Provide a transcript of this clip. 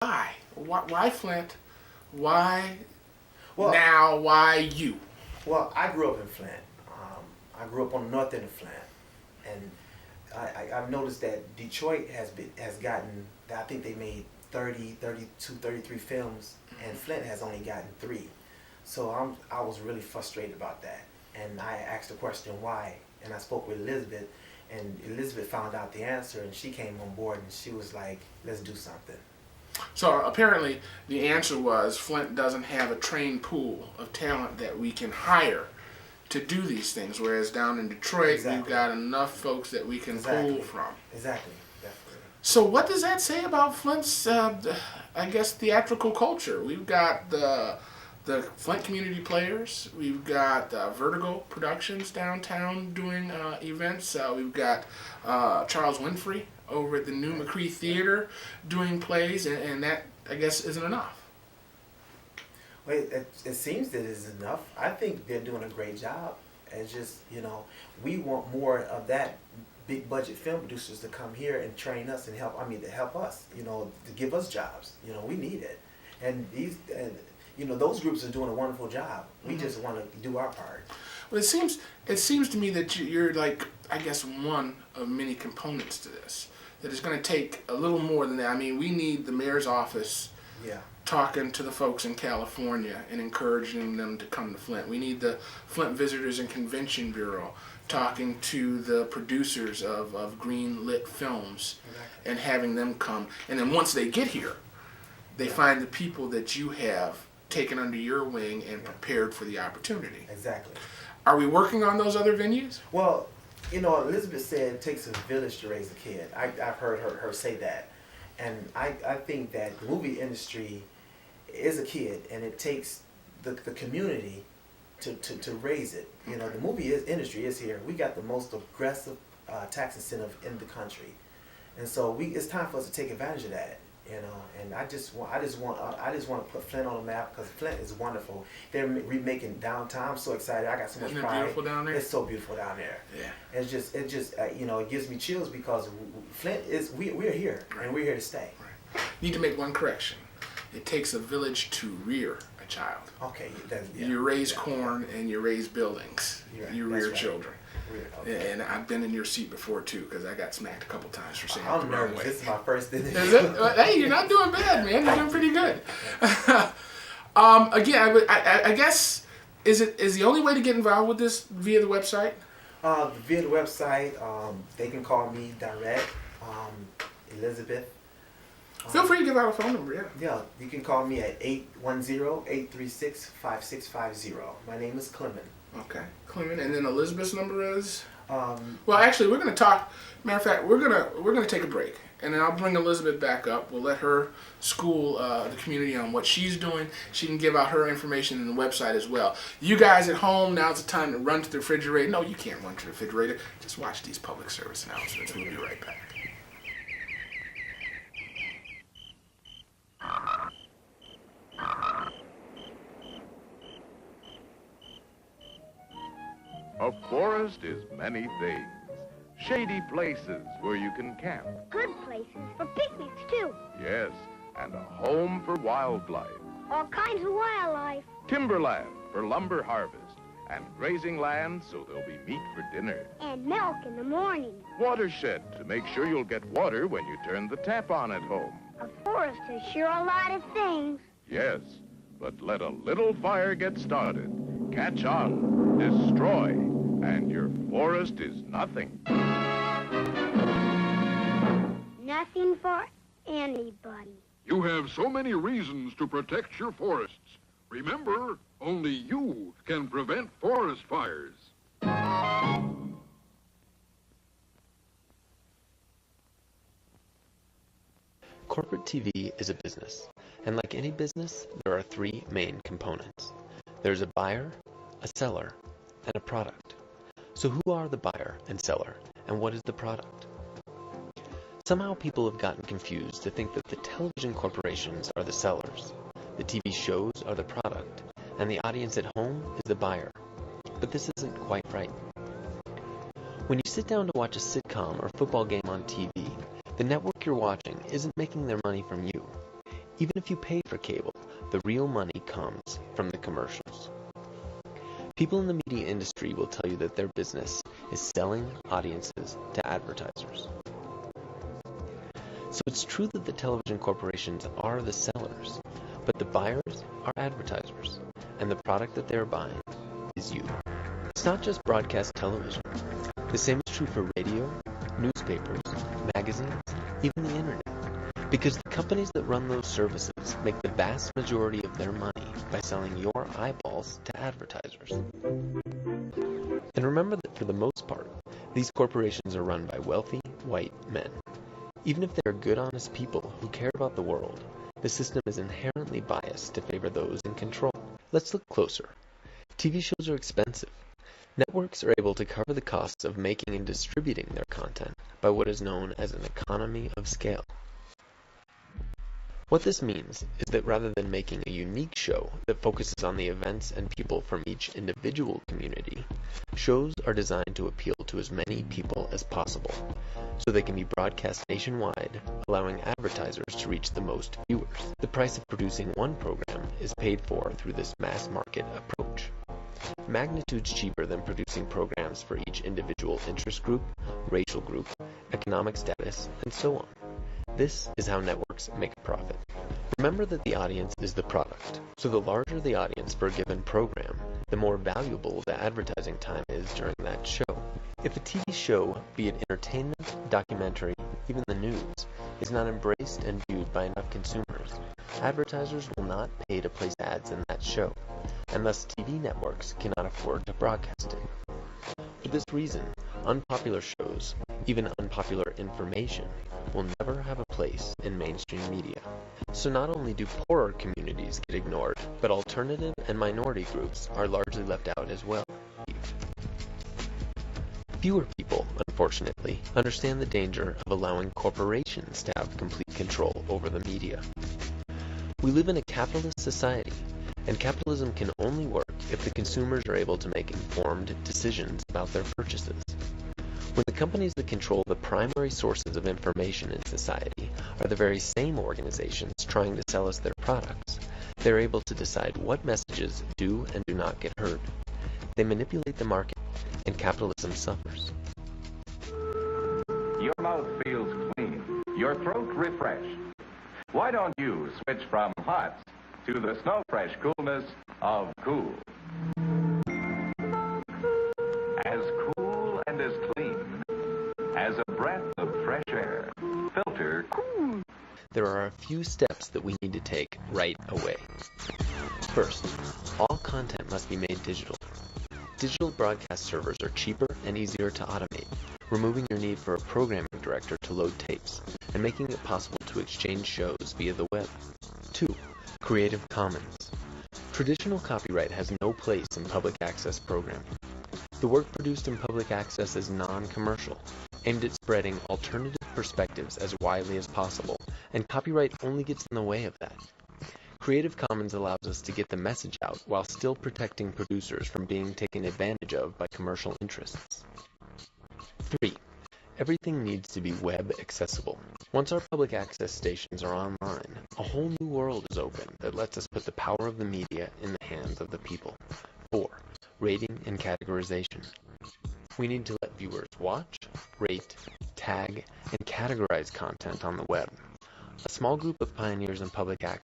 Why? Why Flint? Why Well, now? Why you? well, I grew up in Flint. I grew up on the north end of Flint, and I've noticed that Detroit has gotten. I think they made 30, 32, 33 films, and Flint has only gotten 3. So I was really frustrated about that, and I asked the question why, and I spoke with Elizabeth, and Elizabeth found out the answer, and she came on board, and she was like, "Let's do something." So apparently the answer was Flint doesn't have a trained pool of talent that we can hire to do these things, whereas down in Detroit we've Exactly. got enough folks that we can Exactly. pull from. Exactly. Definitely. So what does that say about Flint's, I guess, theatrical culture? We've got the Flint Community Players. We've got Vertigo Productions downtown doing events. We've got Charles Winfrey over at the new McCree Theater doing plays, and that, I guess, isn't enough. Well, it seems that it's enough. I think they're doing a great job. It's just, we want more of that big budget film producers to come here and train us and help, to help us, to give us jobs. We need it. And those groups are doing a wonderful job. We just want to do our part. Well, it seems to me that you're like, I guess, one of many components to this. That it's going to take a little more than that. I mean, we need the mayor's office Yeah. talking to the folks in California and encouraging them to come to Flint. We need the Flint Visitors and Convention Bureau talking to the producers of green lit films Exactly. and having them come. And then once they get here, they find the people that you have taken under your wing and prepared for the opportunity. Exactly. Are we working on those other venues? Well, Elizabeth said it takes a village to raise a kid. I've heard her say that. And I think that the movie industry is a kid, and it takes the community to raise it. The movie industry is here. We got the most aggressive tax incentive in the country. And so it's time for us to take advantage of that. And I just want to put Flint on the map because Flint is wonderful. They're remaking downtown. I'm so excited. I got so much Isn't it pride. beautiful down there? It's so beautiful down there. Yeah. It gives me chills because Flint we're here and we're here to stay. Right. Need to make one correction. It takes a village to rear a child. Okay. You raise corn and you raise buildings. You're You right. rear That's right. children. Okay. And I've been in your seat before too, because I got smacked a couple times for saying it the I'm wrong nervous. way. This is my first interview. Is it? Hey, you're not doing bad, man. You're doing pretty good. Again, I guess is the only way to get involved with this via the website? Via the website, they can call me direct, Elizabeth. Feel free to give out a phone number. Yeah. Yeah, you can call me at 810-836-5650. My name is Clement. Okay, Clement, and then Elizabeth's number is. Um, Well, actually, we're going to talk. Matter of fact, we're gonna take a break, and then I'll bring Elizabeth back up. We'll let her school the community on what she's doing. She can give out her information on the website as well. You guys at home, now's the time to run to the refrigerator. No, you can't run to the refrigerator. Just watch these public service announcements. We'll be right back. A forest is many things. Shady places where you can camp. Good places for picnics, too. Yes, and a home for wildlife. All kinds of wildlife. Timberland for lumber harvest. And grazing land so there'll be meat for dinner. And milk in the morning. Watershed to make sure you'll get water when you turn the tap on at home. A forest is sure a lot of things. Yes, but let a little fire get started. Catch on, destroy, and your forest is nothing. Nothing for anybody. You have so many reasons to protect your forests. Remember, only you can prevent forest fires. Corporate TV is a business, and like any business, there are 3 main components. There's a buyer, a seller, and a product. So who are the buyer and seller, and what is the product? Somehow people have gotten confused to think that the television corporations are the sellers, the TV shows are the product, and the audience at home is the buyer. But this isn't quite right. When you sit down to watch a sitcom or football game on TV, the network you're watching isn't making their money from you. Even if you pay for cable, the real money comes from the commercials. People in the media industry will tell you that their business is selling audiences to advertisers. So it's true that the television corporations are the sellers, but the buyers are advertisers, and the product that they're buying is you. It's not just broadcast television. The same is true for radio, newspapers, magazines, even the internet. Because the companies that run those services make the vast majority of their money by selling your eyeballs to advertisers. And remember that for the most part, these corporations are run by wealthy, white men. Even if they are good, honest people who care about the world, the system is inherently biased to favor those in control. Let's look closer. TV shows are expensive. Networks are able to cover the costs of making and distributing their content by what is known as an economy of scale. What this means is that rather than making a unique show that focuses on the events and people from each individual community, shows are designed to appeal to as many people as possible, so they can be broadcast nationwide, allowing advertisers to reach the most viewers. The price of producing one program is paid for through this mass market approach. Magnitudes cheaper than producing programs for each individual interest group, racial group, economic status, and so on. This is how networks make a profit. Remember that the audience is the product, so the larger the audience for a given program, the more valuable the advertising time is during that show. If a TV show, be it entertainment, documentary, even the news, is not embraced and viewed by enough consumers, advertisers will not pay to place ads in that show, and thus TV networks cannot afford to broadcast it. For this reason, unpopular shows, even unpopular information, will never have a place in mainstream media. So not only do poorer communities get ignored, but alternative and minority groups are largely left out as well. Fewer people, unfortunately, understand the danger of allowing corporations to have complete control over the media. We live in a capitalist society, and capitalism can only work if the consumers are able to make informed decisions about their purchases. When the companies that control the primary sources of information in society are the very same organizations trying to sell us their products, they're able to decide what messages do and do not get heard. They manipulate the market, and capitalism suffers. Your mouth feels clean, your throat refreshed. Why don't you switch from hot to the snow fresh coolness of Cool? As cool and as clean as a breath of fresh air. Filter Cool. There are a few steps that we need to take right away. First, all content must be made digital. Digital broadcast servers are cheaper and easier to automate, removing your need for a programming director to load tapes, and making it possible to exchange shows via the web. 2. Creative Commons. Traditional copyright has no place in public access programming. The work produced in public access is non-commercial, aimed at spreading alternative perspectives as widely as possible, and copyright only gets in the way of that. Creative Commons allows us to get the message out while still protecting producers from being taken advantage of by commercial interests. 3. Everything needs to be web accessible. Once our public access stations are online, a whole new world is open that lets us put the power of the media in the hands of the people. 4. Rating and categorization. We need to let viewers watch, rate, tag, and categorize content on the web. A small group of pioneers in public access